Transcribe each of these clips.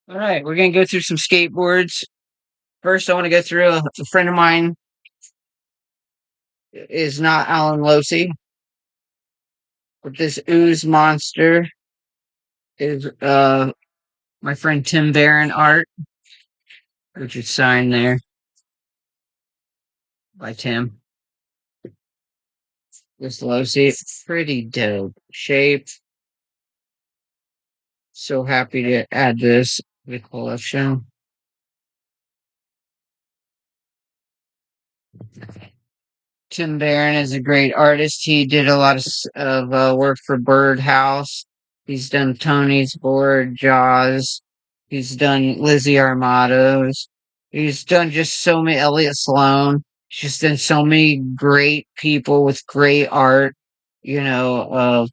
All right, we're gonna go through some skateboards. First, I want to go through a friend of mine is not Alan Losi, but this ooze monster is my friend Tim Barron art, which is signed there by Tim. This Losi, pretty dope shape. So happy to add this to the collection. Tim Barron is a great artist. He did a lot of work for Birdhouse. He's done Tony's Board, Jaws. He's done Lizzie Armados. He's done just so many, Elliot Sloan. He's just done so many great people with great art, you know,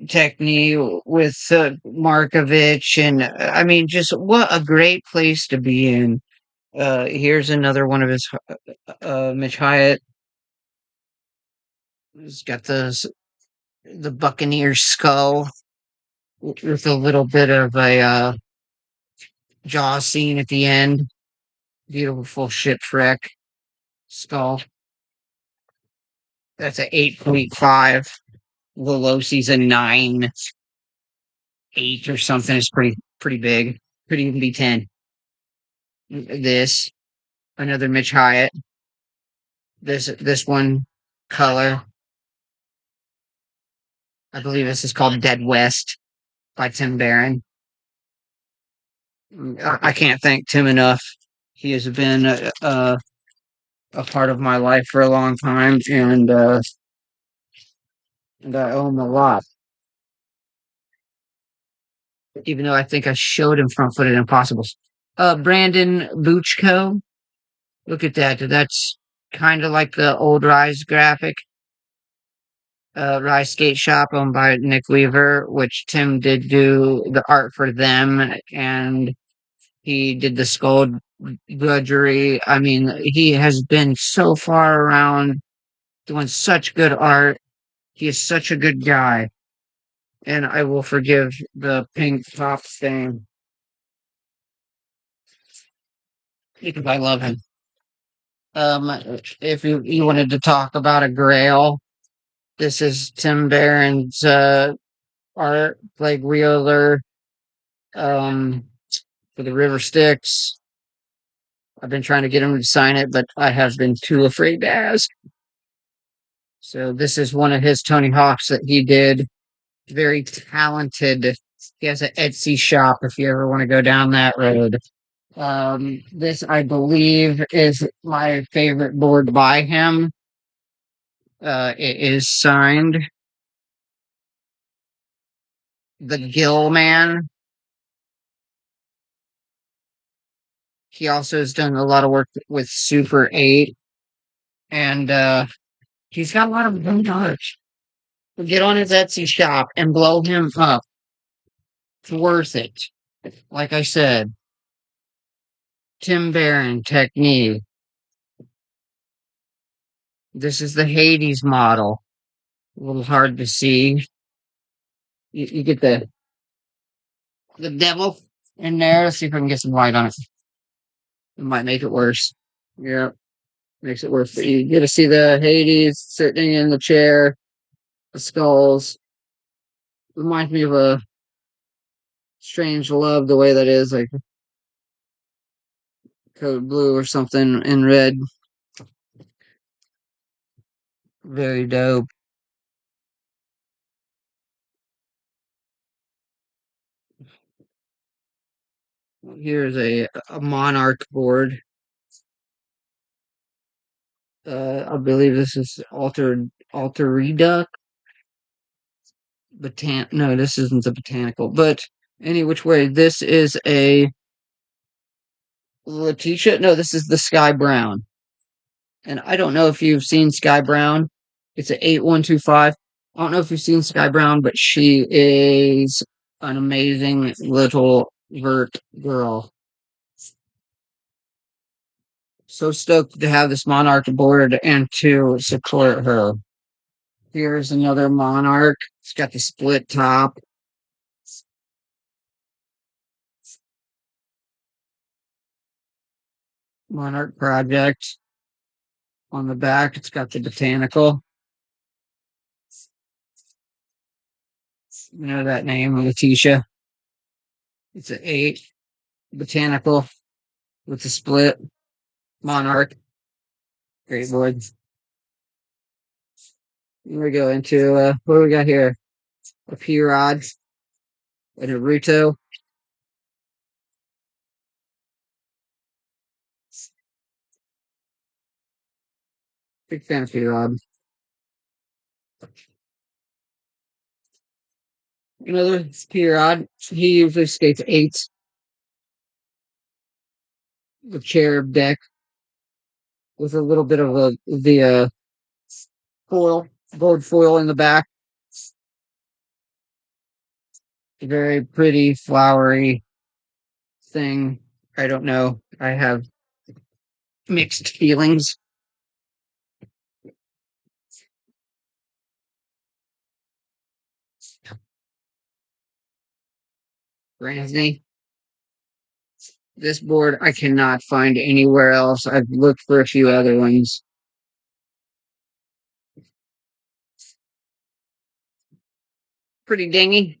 technique with Markovich. And I mean, just what a great place to be in. Here's another one of his, Mitch Hyatt. He's got the Buccaneer skull with a little bit of a jaw scene at the end. Beautiful shipwreck skull. That's a 8.5. Veloci's a 9.8 or something. It's pretty big. Could even be 10. This another Mitch Hyatt. This one color. I believe this is called Dead West by Tim Barron. I can't thank Tim enough. He has been a part of my life for a long time, and I owe him a lot. Even though I think I showed him front footed impossibles. Brandon Buchko. Look at that. That's kind of like the old Rise graphic. Rise Skate Shop owned by Nick Weaver, which Tim did do the art for them, and he did the skull drudgery. I mean, he has been so far around doing such good art. He is such a good guy. And I will forgive the pink top stain because I love him. If you wanted to talk about a grail, this is Tim Barron's art, Blake Wheeler, um, for the River Styx. I've been trying to get him to sign it, but I have been too afraid to ask. So this is one of his Tony Hawks that he did. Very talented. He has an Etsy shop if you ever want to go down that road. This, I believe, is my favorite board by him. It is signed The Gill Man. He also has done a lot of work with Super 8. And he's got a lot of good art. Get on his Etsy shop and blow him up. It's worth it. Like I said, Tim Barron technique. This is the Hades model. A little hard to see. You get the devil in there. Let's see if I can get some light on it. It might make it worse. Yeah, makes it worse. But you get to see the Hades sitting in the chair, the skulls. Reminds me of a Strange Love, the way that is, like code blue or something in red. Very dope. Here's a Monarch board. I believe this is Alter Reduc. No, this isn't the botanical, but any which way, this is a Letitia. No, this is the Sky Brown. And I don't know if you've seen Sky Brown. It's an 8125. I don't know if you've seen Sky Brown, but she is an amazing little vert girl. So stoked to have this Monarch aboard and to support her. Here's another Monarch. It's got the split top. Monarch Project. On the back, it's got the botanical. You know that name, Letitia. It's an 8 botanical with the split Monarch. Great board. Here we go into what do we got here? A P Rod, a Naruto. Big fan of P Rod. Another P Rod. He usually skates 8s with cherub deck with a little bit of the foil, gold foil in the back. Very pretty, flowery thing. I don't know. I have mixed feelings. Ramsey. This board I cannot find anywhere else. I've looked for a few other ones. Pretty dingy.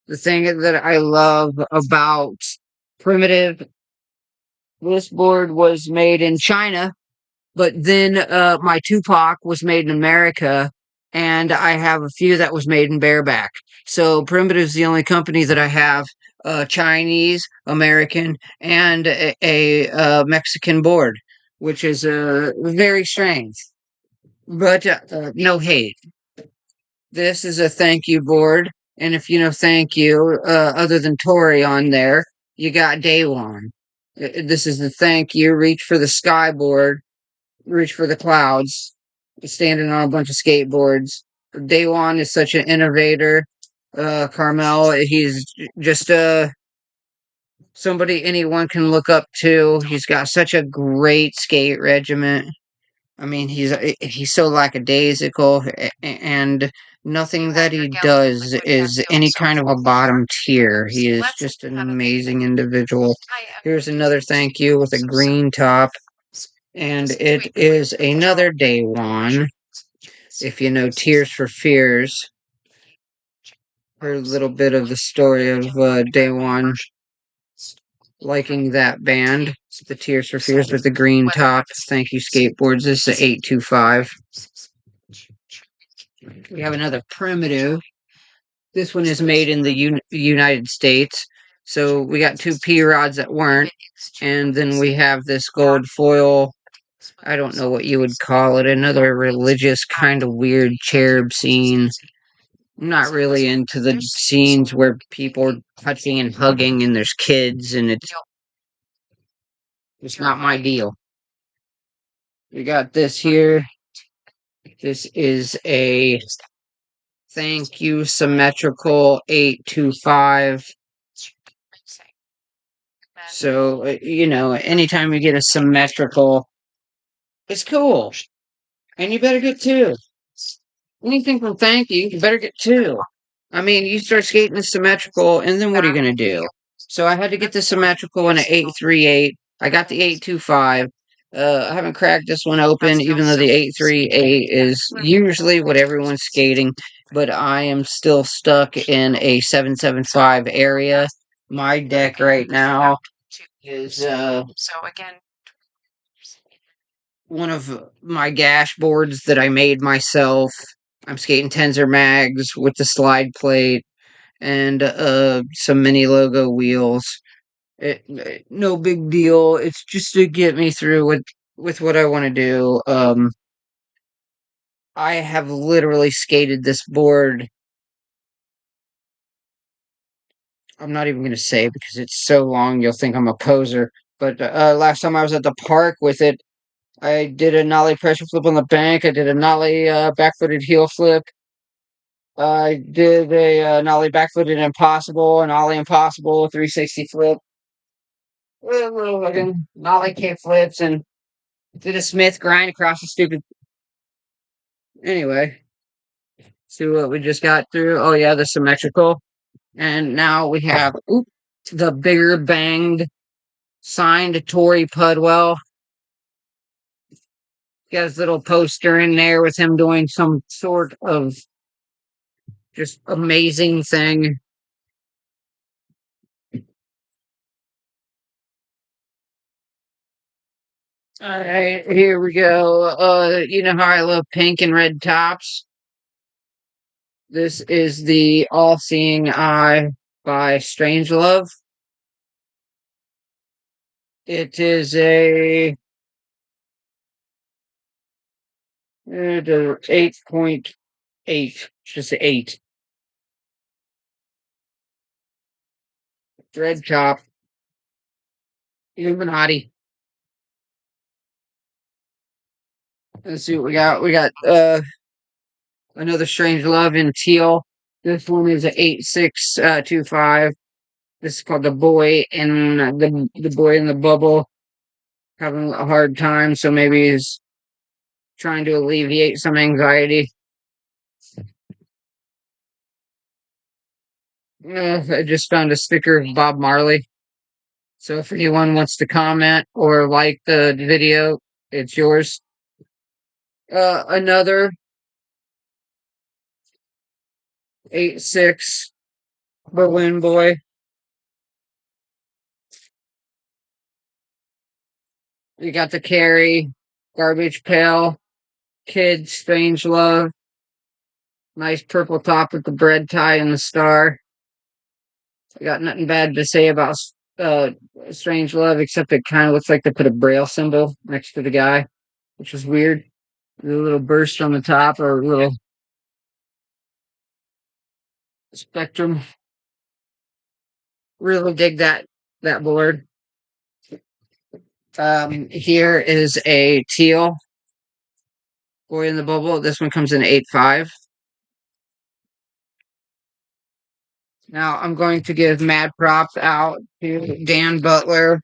The thing that I love about Primitive, this board was made in China, but then my Tupac was made in America, and I have a few that was made in bareback. So Primitive is the only company that I have Chinese, American, and a Mexican board, which is very strange. But no hate. This is a thank you board, and if you know thank you, other than Tori on there, you got Day One. This is the thank you. Reach for the sky board. Reach for the clouds. Standing on a bunch of skateboards. Day One is such an innovator. Carmel, he's just somebody anyone can look up to. He's got such a great skate regiment. I mean, he's so lackadaisical, and nothing that he does is any kind of a bottom tier. He is just an amazing individual. Here's another thank you with a green top, and it is another Day One. If you know Tears for Fears, heard a little bit of the story of Day One liking that band, the Tears for Fears with the green top. Thank you, skateboards. This is 825. We have another Primitive. This one is made in the United States. So we got two P rods that weren't. And then we have this gold foil. I don't know what you would call it. Another religious kind of weird cherub scene. I'm not really into the scenes where people are touching and hugging and there's kids, and it's not my deal. We got this here. This is a thank you symmetrical 825. So, anytime you get a symmetrical, it's cool. And you better get two. Anything from thank you, you better get two. I mean, you start skating the symmetrical, and then what are you going to do? So I had to get the symmetrical in an 838. I got the 825. I haven't cracked this one open, even though the 838 is usually what everyone's skating, but I am still stuck in a 775 area. My deck right now is one of my gash boards that I made myself. I'm skating Tensor mags with the slide plate and some mini logo wheels. No big deal. It's just to get me through with what I want to do. I have literally skated this board. I'm not even going to say because it's so long you'll think I'm a poser. But last time I was at the park with it, I did a nollie pressure flip on the bank. I did a nollie backfooted heel flip. I did a nollie backfooted impossible, an ollie impossible, a 360 flip, a little fucking nollie kick flips, and did a Smith grind across the stupid. Anyway, see what we just got through. Oh yeah, the symmetrical, and now we have the bigger banged signed Tory Pudwell. Got his little poster in there with him doing some sort of just amazing thing. All right, here we go. You know how I love pink and red tops? This is the All Seeing Eye by Strangelove. It is a 8.8, just 8. Red top, Illuminati. Let's see what we got. We got another Strange Love in teal. This one is a 8625. This is called the boy in the boy in the bubble, having a hard time, so maybe he's trying to alleviate some anxiety. I just found a sticker of Bob Marley. So if anyone wants to comment or like the video, it's yours. Another 8-6 Berlin boy. You got the carry, garbage pail, kid, strange love, nice purple top with the bread tie and the star. I got nothing bad to say about uh strange love except it kind of looks like they put a braille symbol next to the guy, which is weird. A little burst on the top or a little spectrum. Really dig that board. Here is a teal boy in the bubble. This one comes in 8.5. Now I'm going to give mad props out to Dan Butler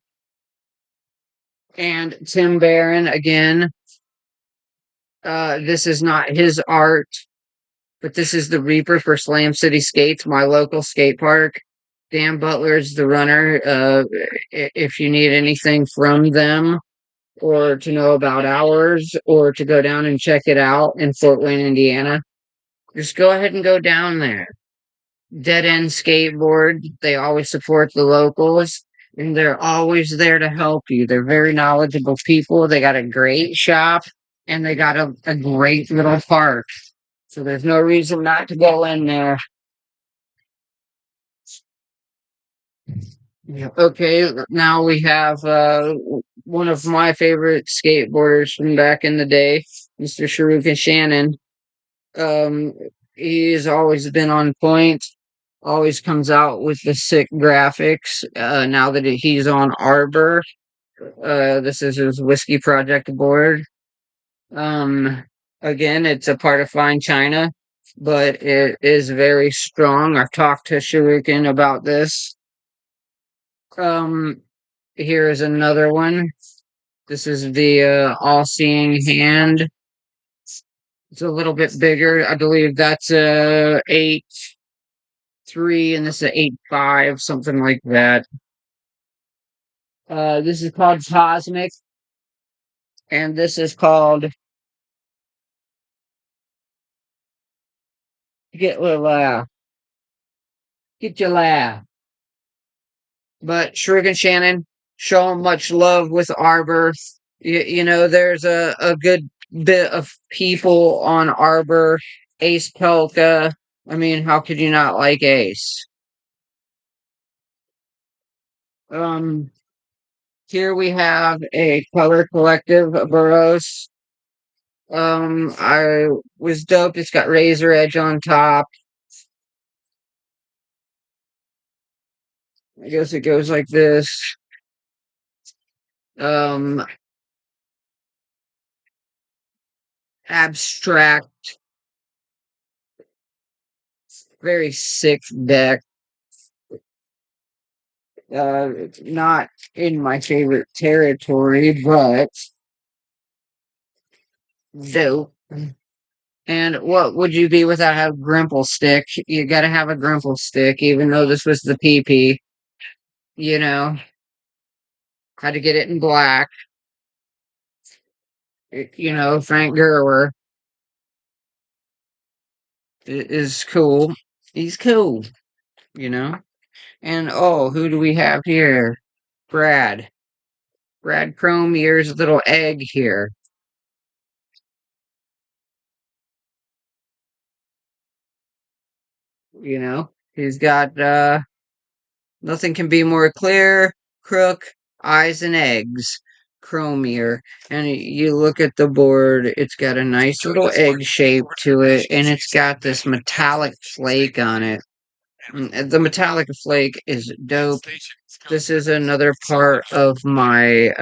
and Tim Barron again. This is not his art, but this is the Reaper for Slam City Skates, my local skate park. Dan Butler is the runner. If you need anything from them, or to know about ours, or to go down and check it out in Fort Wayne, Indiana, just go ahead and go down there. Dead End Skateboard, they always support the locals, and they're always there to help you. They're very knowledgeable people. They got a great shop, and they got a great little park. So there's no reason not to go in there. Yeah. Okay, now we have one of my favorite skateboarders from back in the day, Mr. Sharuka Shannon. Um, he's always been on point, always comes out with the sick graphics. Now that he's on Arbor, this is his Whiskey Project board. Um, Again, it's a part of Fine China, but it is very strong. I've talked to Shuriken about this. Um, Here is another one. This is the all-seeing hand. It's a little bit bigger. I believe that's a 8.3, and this is a 8.5, something like that. This is called Cosmic, and this is called Get Laugh. Get Your Laugh. But Shuriken Shannon, show him much love with Arbor. You know, there's a good bit of people on Arbor. Ace Pelka. I mean, how could you not like Ace? Um, Here we have a color collective Burroughs. I was dope. It's got razor edge on top. I guess it goes like this. Um, abstract, very sick deck. Not in my favorite territory, but dope. And what would you be without a Grimple stick? You gotta have a Grimple stick, even though this was the PP. You know, had to get it in black. Frank Gerwer is cool. He's cool, you know? And oh, who do we have here? Brad. Brad Cromier's little egg here. He's got nothing can be more clear, crook, eyes and eggs. Chromier. And you look at the board, it's got a nice little egg shape to it, and it's got this metallic flake on it. The metallic flake is dope. This is another part of my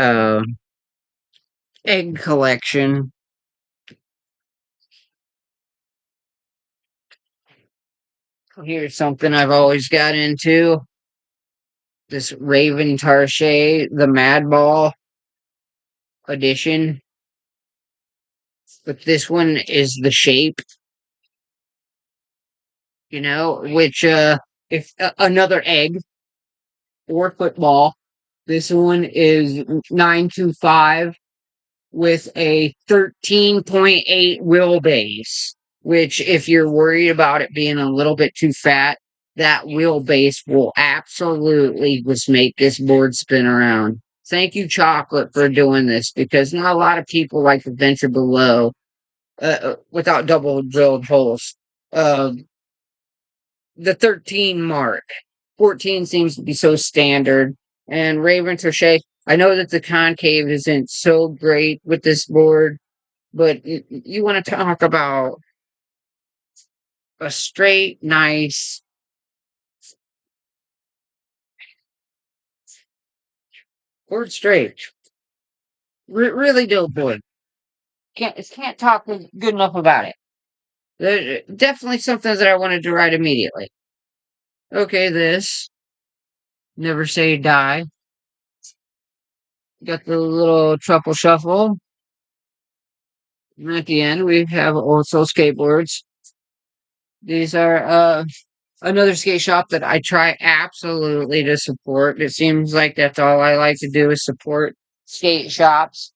egg collection. Here's something I've always got into. This Raven Tarchet, the Madball edition. But this one is the shape, which if another egg or football. This one is 925 with a 13.8 wheelbase, which if you're worried about it being a little bit too fat, that wheelbase will absolutely just make this board spin around. Thank you, Chocolate, for doing this because not a lot of people like to venture below without double drilled holes. Uh, the 13 mark. 14 seems to be so standard. And Raven Touche, I know that the concave isn't so great with this board, but you want to talk about a straight, nice board straight. Really dope board. Can't talk good enough about it. Definitely something that I wanted to write immediately. Okay, this. Never Say Die. Got the little truffle shuffle. And at the end, we have also skateboards. These are another skate shop that I try absolutely to support. It seems like that's all I like to do is support skate shops.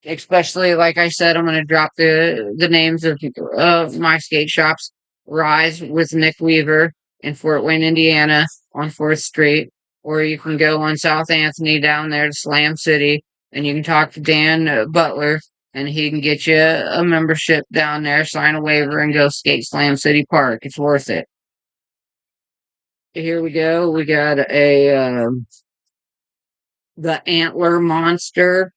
Especially, like I said, I'm going to drop the names of my skate shops. Rise with Nick Weaver in Fort Wayne, Indiana, on 4th Street, or you can go on South Anthony down there to Slam City, and you can talk to Dan Butler, and he can get you a membership down there, sign a waiver, and go skate Slam City Park. It's worth it. Here we go. We got the Antler Monster.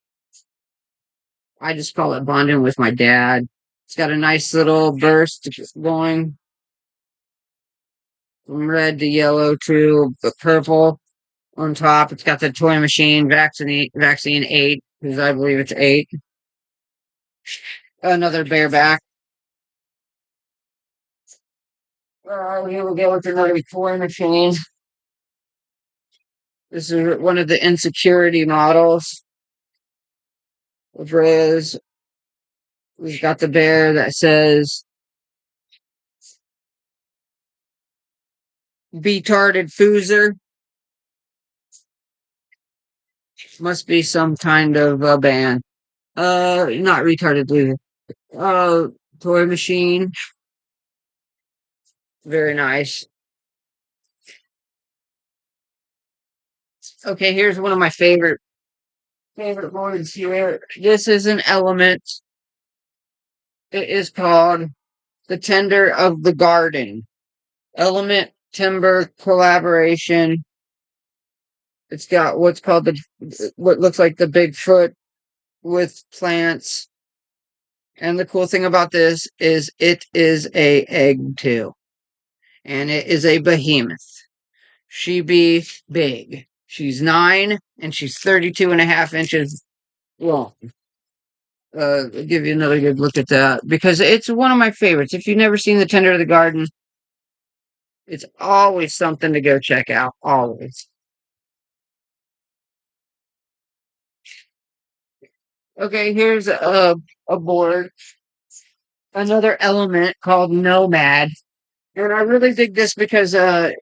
I just call it bonding with my dad. It's got a nice little burst going from red to yellow to the purple on top. It's got the toy machine vaccine 8, because I believe it's 8. Another bareback. Here we go with another toy machine. This is one of the insecurity models of Riz. We've got the bear that says "Betarded Foozer." Must be some kind of a band. Not retarded Foozer. Toy machine. Very nice. Okay, here's one of my favorite boards here. This is an Element. It is called The Tender of the Garden. Element Timber collaboration. It's got what's called what looks like the Bigfoot with plants. And the cool thing about this is it is a egg too. And it is a behemoth. She be big. She's 9 and she's 32 and a half inches long. give you another good look at that because it's one of my favorites. If you've never seen the Tender of the Garden, it's always something to go check out. Always. Okay, here's a board, another element called Nomad. And I really dig this because a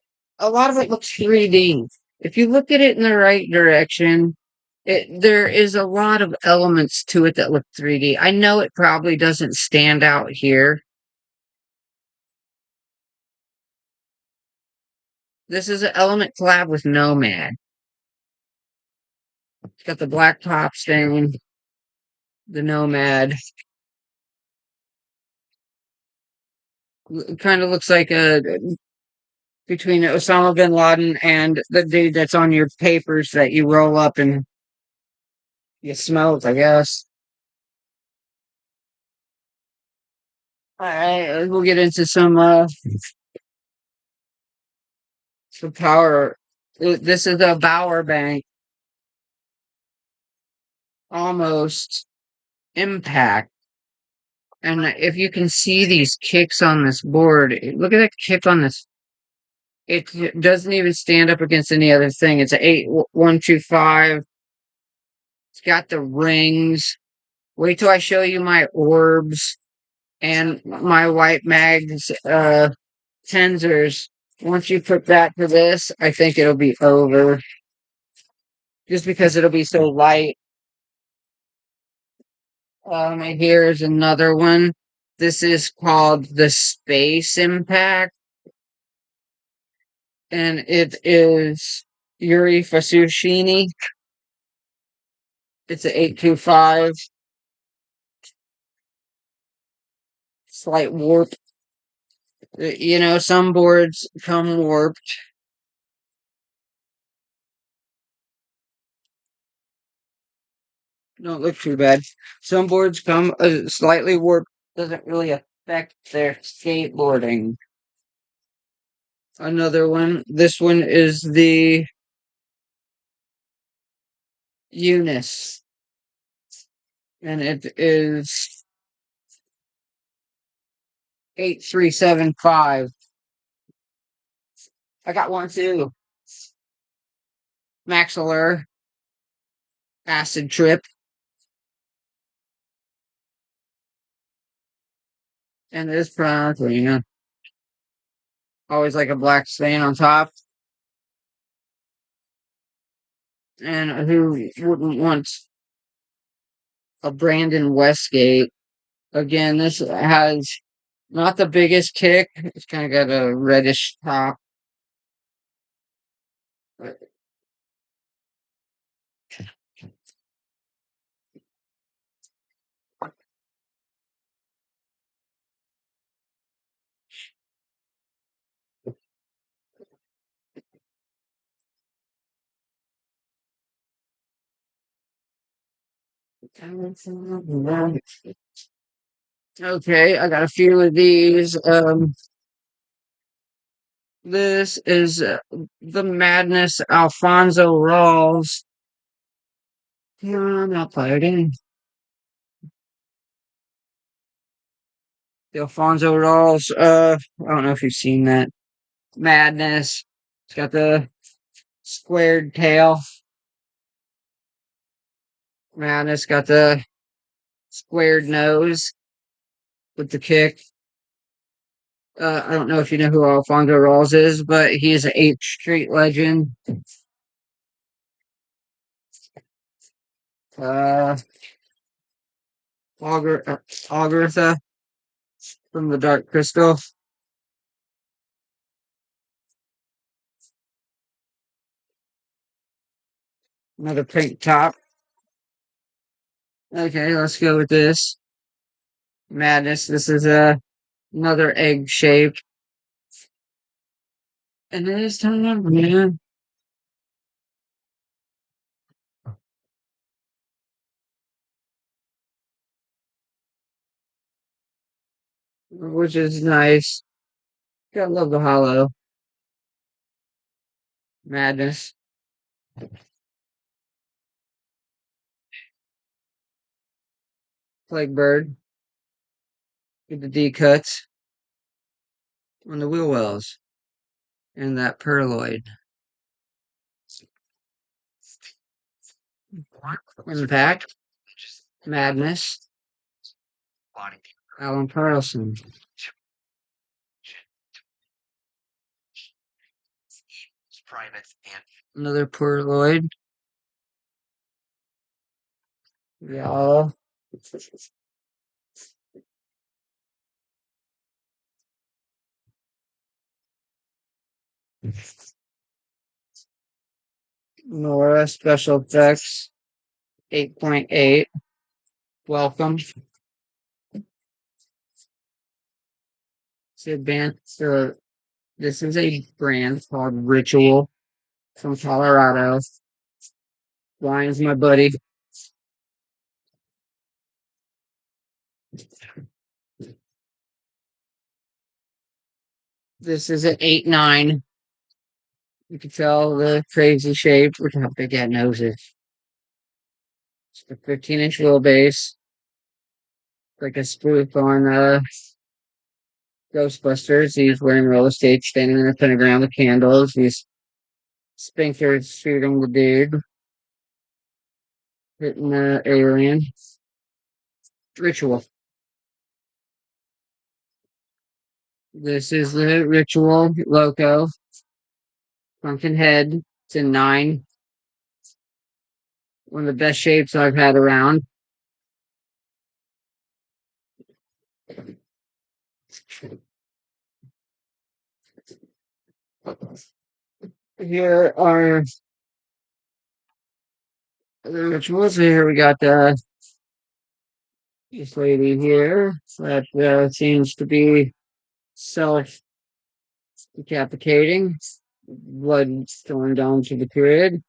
lot of it looks 3D. If you look at it in the right direction, there is a lot of elements to it that look 3D. I know it probably doesn't stand out here. This is an element collab with Nomad. It's got the black top stain, the Nomad. It kind of looks like a between Osama bin Laden and the dude that's on your papers that you roll up and you smoke, I guess. All right, we'll get into some power. This is a Bower bank, almost impact. And if you can see these kicks on this board, look at that kick on this. It doesn't even stand up against any other thing. It's a 8125. It's got the rings. Wait till I show you my orbs and my white mags tensors. Once you put that to this, I think it'll be over. Just because it'll be so light. And here's another one. This is called the Space Impact, and it is Yuri Fasushini. It's an 825. Slight warp. You know, some boards come warped. Don't look too bad. Some boards come slightly warped. Doesn't really affect their skateboarding. Another one. This one is the Eunice, and it is 8375. I got one too. Maxillary acid trip, and this probably always like a black stain on top. And who wouldn't want a Brandon Westgate? Again, this has not the biggest kick. It's kind of got a reddish top. Okay, I got a few of these. This is the Madness Alfonso Rawls. No, I'm not fighting. The Alfonso Rawls. I don't know if you've seen that. Madness. It's got the squared tail. Madness got the squared nose with the kick. I don't know if you know who Alfonso Rawls is, but he is an 8th Street legend. Uh, Agartha from the Dark Crystal. Another pink top. Okay, let's go with this. Madness. This is another egg shape. And this time, man, which is nice. Gotta love the hollow. Madness. Plague bird. Get the D cuts on the wheel wells and that perloid. Impact. Madness. Alan Carlson. Another perloid. Yellow. Nora Special Effects 8.8. Welcome. It's a band, this is a brand called Ritual from Colorado. Ryan's my buddy. This is an 8.9. You can tell the crazy shape. Look how big that nose is. It's a 15-inch wheelbase. Like a spoof on Ghostbusters. He's wearing roller skates, standing in a pentagram with candles. He's Spinker's shooting the dude, hitting the alien. Ritual. This is the Ritual loco. Pumpkin head. It's a 9. One of the best shapes I've had around. Here are the rituals. Here we got this lady here that seems to be self decapitating. Blood going down to the period.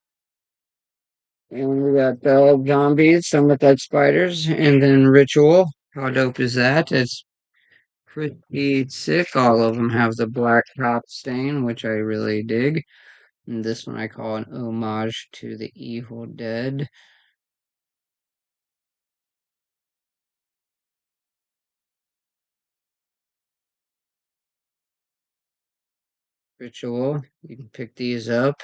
And we got zombies, some look like spiders, and then ritual. How dope is that? It's pretty sick. All of them have the black top stain, which I really dig. And this one I call an homage to the Evil Dead. Ritual. You can pick these up.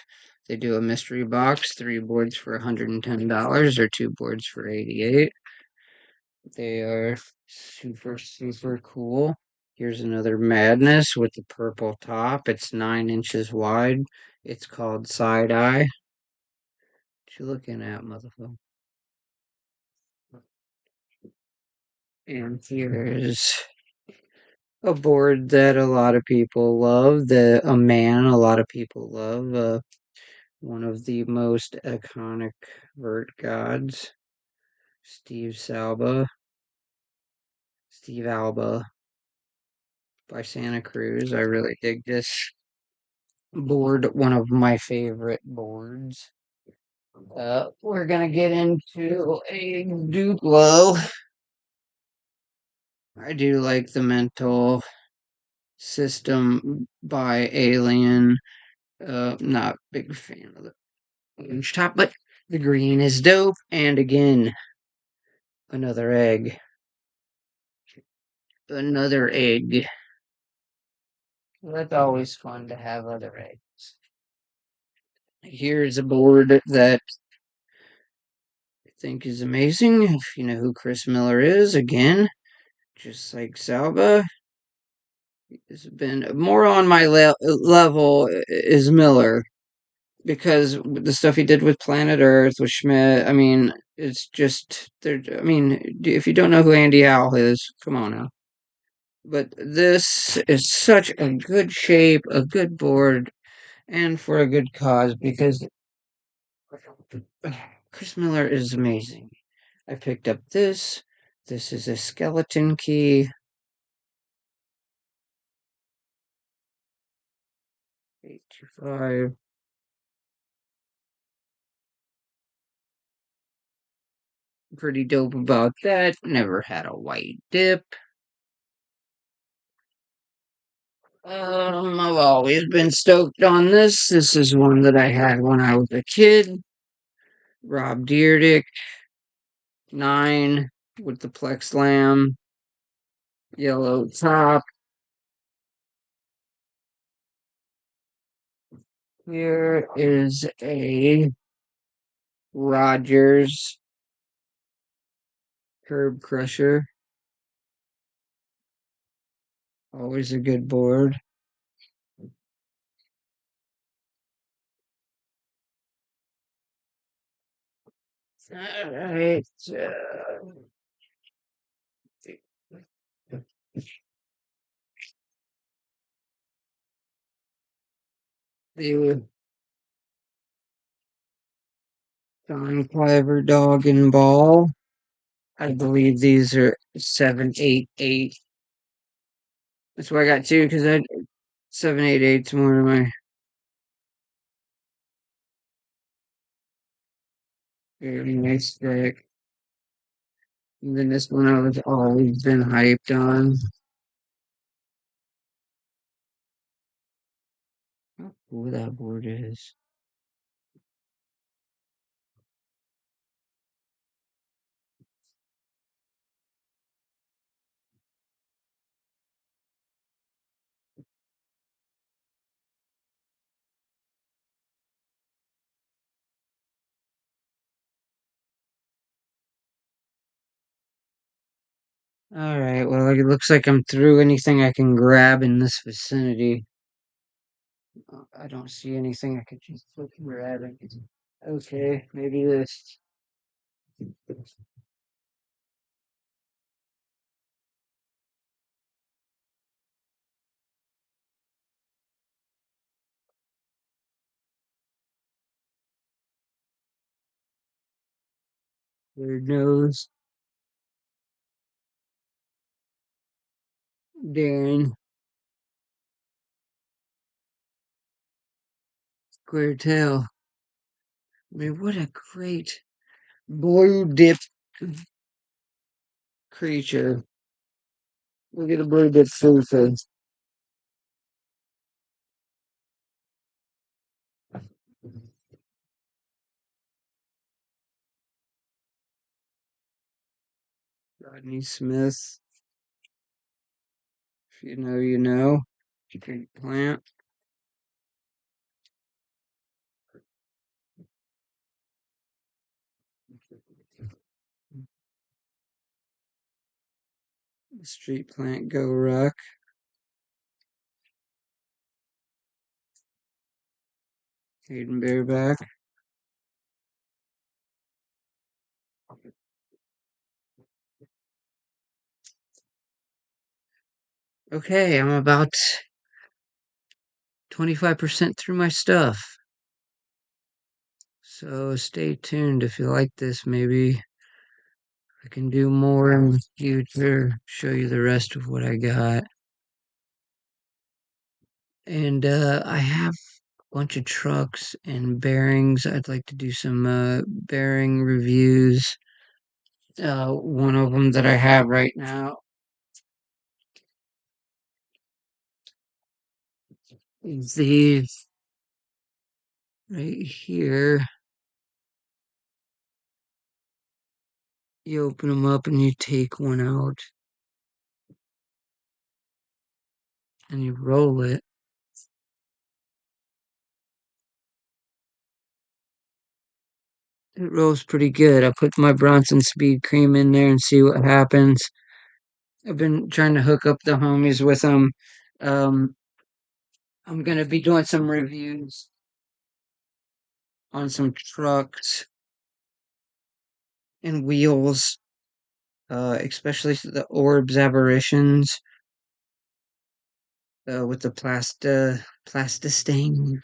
They do a mystery box, 3 boards for $110 or 2 boards for $88. They are super, super cool. Here's another Madness with the purple top. It's 9 inches wide. It's called Side Eye. What you looking at, motherfucker? And here's a board that a lot of people love. A man a lot of people love. One of the most iconic vert gods, Steve Alba by Santa Cruz. I really dig this board, one of my favorite boards. We're gonna get into a Duplo. I do like the mental system by Alien. Not big fan of the orange top, but the green is dope. And again, another egg. Another egg. That's always fun to have other eggs. Here's a board that I think is amazing. If you know who Chris Miller is, again, just like Salba, has been more on my level is Miller because the stuff he did with Planet Earth with Schmidt. I mean, it's just there. I mean, if you don't know who Andy Howell is, come on now. But this is such a good shape, a good board, and for a good cause because Chris Miller is amazing. I picked up this. This is a skeleton key. 825. Pretty dope about that. Never had a white dip. I've always been stoked on this. This is one that I had when I was a kid. Rob Dyrdek, 9. with the Plex Lamb, yellow top. Here is a Rogers Curb Crusher. Always a good board. Alright. The Don Clever Dog and Ball. I believe these are 788. That's why I got two, because I 788's more of my very nice deck. And then this one I've always been hyped on. How cool that board is. Alright, well, it looks like I'm through anything I can grab in this vicinity. I don't see anything I could just flip and grab. Okay, maybe this. Weird nose. Darren. Square tail. I mean, what a great blue dip creature. Look at the blue dip food face. Rodney Smith. If you know, you know. Great plant. Street plant go rock. Hayden Bareback. Okay, I'm about 25% through my stuff. So stay tuned if you like this. Maybe I can do more in the future, show you the rest of what I got. And I have a bunch of trucks and bearings. I'd like to do some bearing reviews. One of them that I have right now is these right here. You open them up and you take one out and you roll it. It rolls pretty good. I put my Bronson Speed Cream in there and see what happens. I've been trying to hook up the homies with them. Um, I'm gonna be doing some reviews on some trucks and wheels, especially the Orbs Aberrations with the plastistain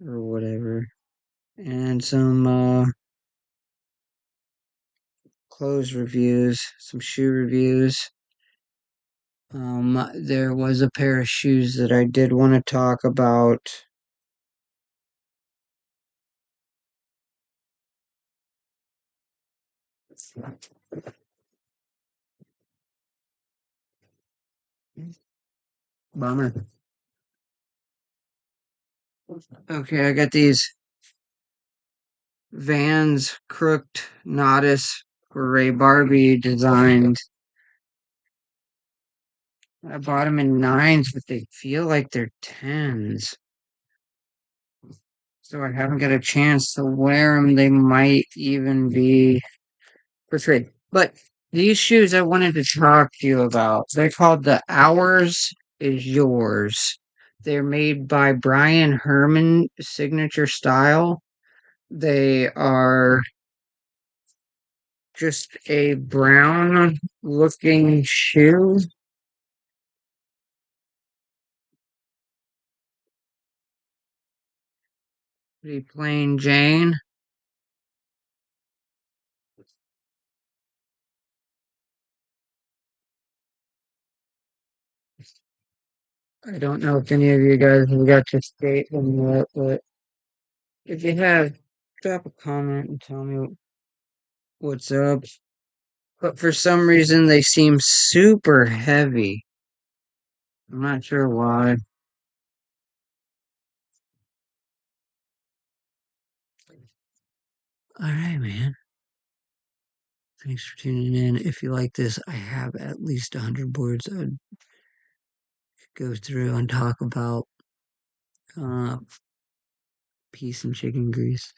or whatever, and some clothes reviews, some shoe reviews. There was a pair of shoes that I did want to talk about. Bummer. Okay, I got these Vans Crooked Nodis gray Barbie designed. I bought them in nines, but they feel like they're tens. So I haven't got a chance to wear them. They might even be for trade. But these shoes I wanted to talk to you about. They're called the Ours is Yours. They're made by Brian Herman Signature Style. They are just a brown looking shoe. Pretty plain Jane. I don't know if any of you guys have got to skate them yet, but if you have, drop a comment and tell me what's up. But for some reason, they seem super heavy. I'm not sure why. All right, man. Thanks for tuning in. If you like this, I have at least 100 boards I'd go through and talk about. Uh, Peace and chicken grease.